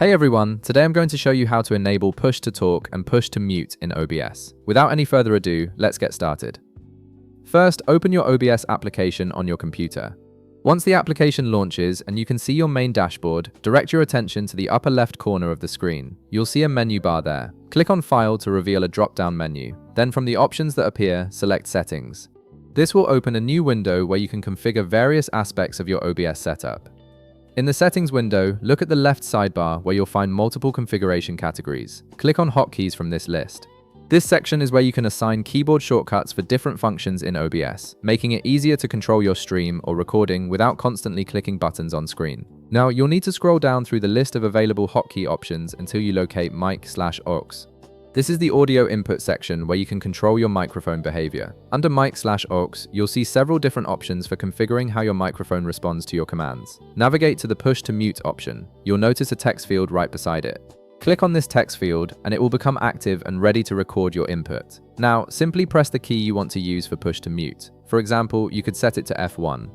Hey everyone, today I'm going to show you how to enable push to talk and push to mute in OBS. Without any further ado, let's get started. First, open your OBS application on your computer. Once the application launches and you can see your main dashboard, direct your attention to the upper left corner of the screen. You'll see a menu bar there. Click on File to reveal a drop-down menu. Then from the options that appear, select Settings. This will open a new window where you can configure various aspects of your OBS setup. In the Settings window, look at the left sidebar where you'll find multiple configuration categories. Click on Hotkeys from this list. This section is where you can assign keyboard shortcuts for different functions in OBS, making it easier to control your stream or recording without constantly clicking buttons on screen. Now, you'll need to scroll down through the list of available hotkey options until you locate mic/aux. This is the audio input section where you can control your microphone behavior. Under mic/aux, you'll see several different options for configuring how your microphone responds to your commands. Navigate to the push to mute option. You'll notice a text field right beside it. Click on this text field and it will become active and ready to record your input. Now, simply press the key you want to use for push to mute. For example, you could set it to F1.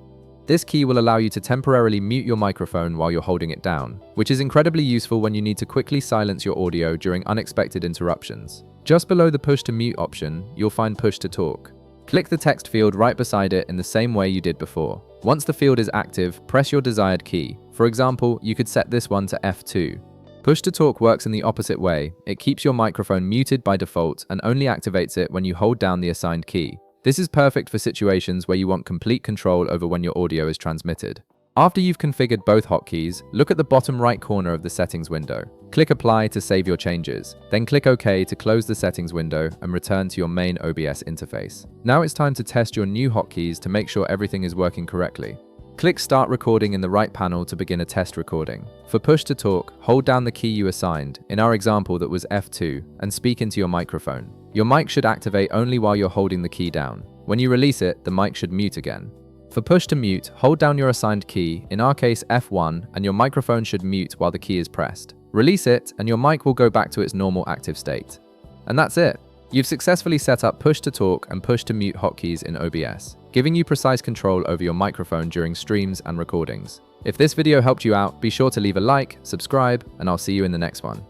This key will allow you to temporarily mute your microphone while you're holding it down, which is incredibly useful when you need to quickly silence your audio during unexpected interruptions. Just below the push to mute option, you'll find push to talk. Click the text field right beside it in the same way you did before. Once the field is active, press your desired key. For example, you could set this one to F2. Push to talk works in the opposite way. It keeps your microphone muted by default and only activates it when you hold down the assigned key. This is perfect for situations where you want complete control over when your audio is transmitted. After you've configured both hotkeys, look at the bottom right corner of the settings window. Click Apply to save your changes. Then click OK to close the settings window and return to your main OBS interface. Now it's time to test your new hotkeys to make sure everything is working correctly. Click Start Recording in the right panel to begin a test recording. For push to talk, hold down the key you assigned, in our example that was F2, and speak into your microphone. Your mic should activate only while you're holding the key down. When you release it, the mic should mute again. For push to mute, hold down your assigned key, in our case F1, and your microphone should mute while the key is pressed. Release it, and your mic will go back to its normal active state. And that's it. You've successfully set up push to talk and push to mute hotkeys in OBS, giving you precise control over your microphone during streams and recordings. If this video helped you out, be sure to leave a like, subscribe, and I'll see you in the next one.